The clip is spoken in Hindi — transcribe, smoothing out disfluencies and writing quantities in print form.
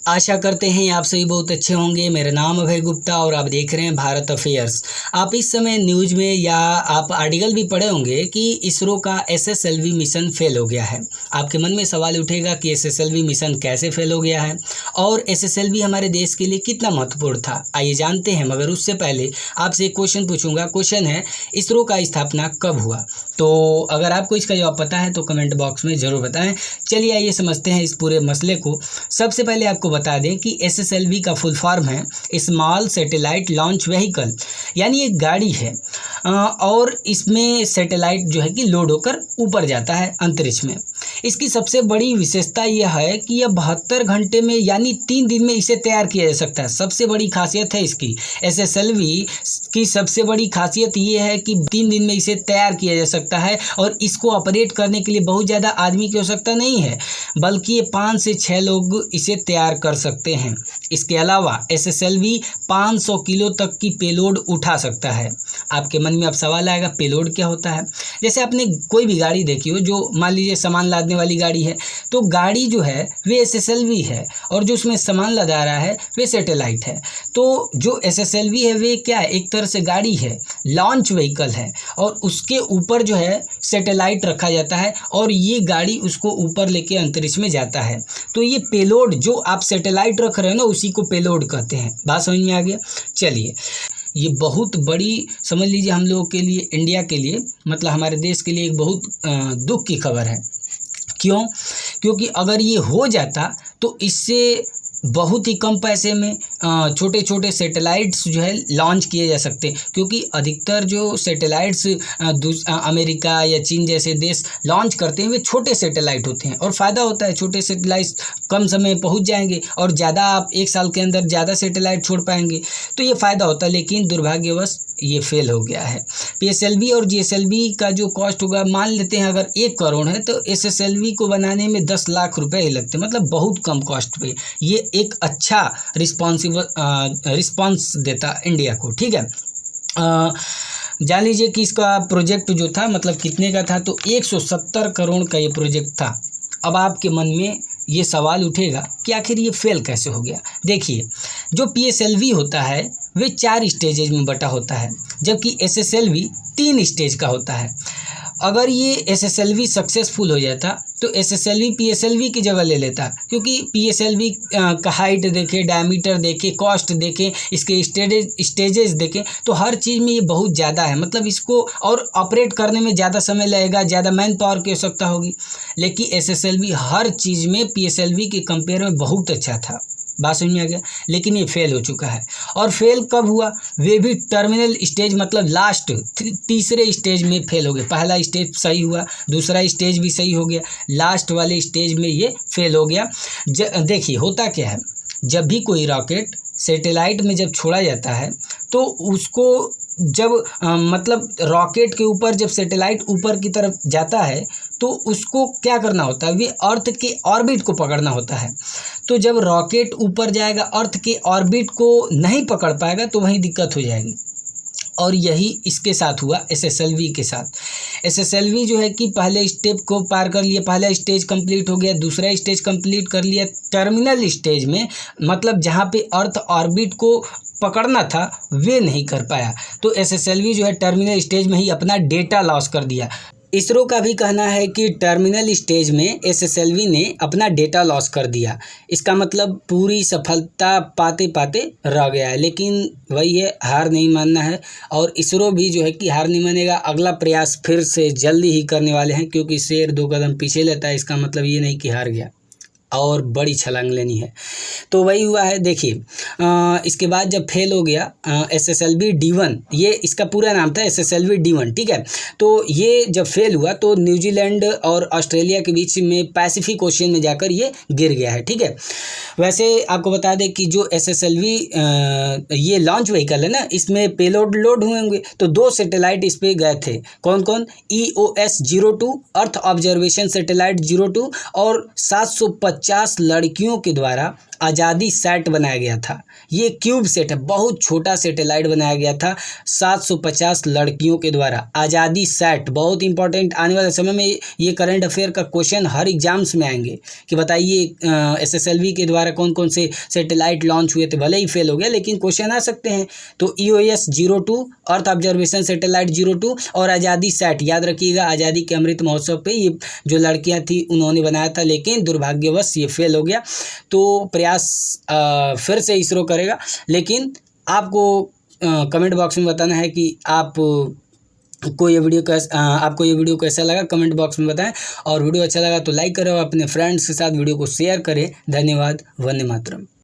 आशा करते हैं आप सभी बहुत अच्छे होंगे। मेरा नाम अभय गुप्ता और आप देख रहे हैं भारत अफेयर्स। आप इस समय न्यूज़ में या आप आर्टिकल भी पढ़े होंगे कि इसरो का एसएसएलवी मिशन फेल हो गया है। आपके मन में सवाल उठेगा कि एसएसएलवी मिशन कैसे फेल हो गया है और एसएसएलवी हमारे देश के लिए कितना महत्वपूर्ण था, आइए जानते हैं। मगर उससे पहले आपसे एक क्वेश्चन पूछूंगा। क्वेश्चन है, इसरो का स्थापना कब हुआ? तो अगर आपको इसका जवाब पता है तो कमेंट बॉक्स में ज़रूर बताएं। चलिए आइए समझते हैं इस पूरे मसले को। सबसे पहले आपको बता दें कि एसएसएलवी का फुल फॉर्म है स्मॉल सैटेलाइट लॉन्च व्हीकल, यानी एक गाड़ी है और इसमें सैटेलाइट जो है कि लोड होकर ऊपर जाता है अंतरिक्ष में। इसकी सबसे बड़ी विशेषता यह है कि यह 72 घंटे में यानी 3 दिन में इसे तैयार किया जा सकता है। सबसे बड़ी खासियत है इसकी, एसएसएलवी की सबसे बड़ी खासियत ये है कि 3 दिन में इसे तैयार किया जा सकता है और इसको ऑपरेट करने के लिए बहुत ज़्यादा आदमी की आवश्यकता नहीं है, बल्कि ये 5 से 6 लोग इसे तैयार कर सकते हैं। इसके अलावा एसएसएलवी 500 किलो तक की पेलोड उठा सकता है। आपके मन में अब सवाल आएगा, पेलोड क्या होता है? जैसे आपने कोई भी गाड़ी देखी हो, जो मान लीजिए सामान लादने वाली गाड़ी है, तो गाड़ी जो है वे एसएसएलवी है और जो उसमें सामान लदा रहा है वे सैटेलाइट है। तो जो एसएसएलवी है वे क्या है? एक तरह से गाड़ी है, लॉन्च व्हीकल है और उसके ऊपर जो है सैटेलाइट रखा जाता है और ये गाड़ी उसको ऊपर लेके अंतरिक्ष में जाता है। तो ये पेलोड जो आप सैटेलाइट रख रहे हैं ना, उसी को पेलोड कहते हैं। बात समझ में आ गया? चलिए, ये बहुत बड़ी समझ लीजिए हम लोगों के लिए, इंडिया के लिए, मतलब हमारे देश के लिए एक बहुत दुख की खबर है। क्यों? क्योंकि अगर ये हो जाता तो इससे बहुत ही कम पैसे में छोटे छोटे सैटेलाइट्स जो है लॉन्च किए जा सकते हैं, क्योंकि अधिकतर जो सैटेलाइट्स अमेरिका या चीन जैसे देश लॉन्च करते हैं वे छोटे सैटेलाइट होते हैं और फ़ायदा होता है, छोटे सैटेलाइट कम समय में पहुंच जाएंगे और ज़्यादा आप एक साल के अंदर ज़्यादा सैटेलाइट छोड़ पाएंगे, तो ये फ़ायदा होता है। लेकिन दुर्भाग्यवश ये फेल हो गया है। पीएसएलवी और जीएसएलवी का जो कॉस्ट होगा, मान लेते हैं अगर 1 करोड़ है तो एसएसएलवी को बनाने में 10 लाख रुपए ही लगते हैं, मतलब बहुत कम कॉस्ट पे ये एक अच्छा रिस्पॉन्स देता इंडिया को। ठीक है, जान लीजिए कि इसका प्रोजेक्ट जो था मतलब कितने का था, तो 170 करोड़ का ये प्रोजेक्ट था। अब आपके मन में ये सवाल उठेगा कि आखिर ये फेल कैसे हो गया। देखिए, जो पीएसएलवी होता है वे 4 स्टेजेज में बटा होता है, जबकि एसएसएलवी 3 स्टेज का होता है। अगर ये एसएसएलवी सक्सेसफुल हो जाता तो एसएसएलवी पीएसएलवी की जगह ले लेता, क्योंकि पीएसएलवी का हाइट देखें, डायमीटर देखें, कॉस्ट देखें, इसके स्टेजेस देखें, तो हर चीज़ में ये बहुत ज़्यादा है, मतलब इसको और ऑपरेट करने में ज़्यादा समय लगेगा, ज़्यादा मैन पावर की आवश्यकता होगी। लेकिन एसएसएलवी हर चीज़ में पीएसएलवी के कंपेयर में बहुत अच्छा था। बात समझ में आ गया? लेकिन ये फेल हो चुका है। और फेल कब हुआ? वे भी टर्मिनल स्टेज, मतलब लास्ट तीसरे स्टेज में फेल हो गए। पहला स्टेज सही हुआ, दूसरा स्टेज भी सही हो गया, लास्ट वाले स्टेज में ये फेल हो गया। देखिए होता क्या है, जब भी कोई रॉकेट सैटेलाइट में जब छोड़ा जाता है तो उसको जब मतलब रॉकेट के ऊपर जब सैटेलाइट ऊपर की तरफ जाता है तो उसको क्या करना होता है, वे अर्थ के ऑर्बिट को पकड़ना होता है। तो जब रॉकेट ऊपर जाएगा, अर्थ के ऑर्बिट को नहीं पकड़ पाएगा तो वहीं दिक्कत हो जाएगी। और यही इसके साथ हुआ एसएसएलवी के साथ। एसएसएलवी जो है कि पहले स्टेप को पार कर लिया, पहला स्टेज कंप्लीट हो गया, दूसरा स्टेज कंप्लीट कर लिया, टर्मिनल स्टेज में मतलब जहाँ पे अर्थ ऑर्बिट को पकड़ना था वे नहीं कर पाया। तो एसएसएलवी जो है टर्मिनल स्टेज में ही अपना डेटा लॉस कर दिया। इसरो का भी कहना है कि टर्मिनल स्टेज में एसएसएलवी ने अपना डेटा लॉस कर दिया। इसका मतलब पूरी सफलता पाते पाते रह गया है। लेकिन वही है, हार नहीं मानना है और इसरो भी जो है कि हार नहीं मानेगा। अगला प्रयास फिर से जल्दी ही करने वाले हैं, क्योंकि शेर 2 कदम पीछे लेता है, इसका मतलब ये नहीं कि हार गया और बड़ी छलांग लेनी है। तो वही हुआ है। देखिए इसके बाद जब फेल हो गया एसएसएलवी D1, ये इसका पूरा नाम था एसएसएलवी D1, ठीक है। तो ये जब फेल हुआ तो न्यूजीलैंड और ऑस्ट्रेलिया के बीच में पैसिफिक ओशियन में जाकर ये गिर गया है, ठीक है। वैसे आपको बता दें कि जो एसएसएलवी ये लॉन्च व्हीकल है ना, इसमें पेलोड लोड हुए होंगे तो 2 सैटेलाइट इस पे गए थे। कौन कौन? EOS-02 अर्थ ऑब्जर्वेशन सैटेलाइट 02 और 725 750 लड़कियों के द्वारा आज़ादी सैट बनाया गया था। ये क्यूब सेट है, बहुत छोटा सैटेलाइट बनाया गया था 750 लड़कियों के द्वारा। आज़ादी सैट बहुत इंपॉर्टेंट, आने वाले समय में ये करंट अफेयर का क्वेश्चन हर एग्जाम्स में आएंगे कि बताइए SSLV के द्वारा कौन कौन से सैटेलाइट लॉन्च हुए थे। भले ही फेल हो गया लेकिन क्वेश्चन आ सकते हैं। तो EOS 02 अर्थ ऑब्जर्वेशन सैटेलाइट 02 और आज़ादी सैट याद रखिएगा। आज़ादी के अमृत महोत्सव पे ये जो लड़कियां थी उन्होंने बनाया था, लेकिन दुर्भाग्यवश ये फेल हो गया। तो प्रयास फिर से इसरो करेगा। लेकिन आपको कमेंट बॉक्स में बताना है कि आपको ये वीडियो कैसा लगा, कमेंट बॉक्स में बताएं। और वीडियो अच्छा लगा तो लाइक करें और अपने फ्रेंड्स के साथ वीडियो को शेयर करें। धन्यवाद। वंदे मातरम।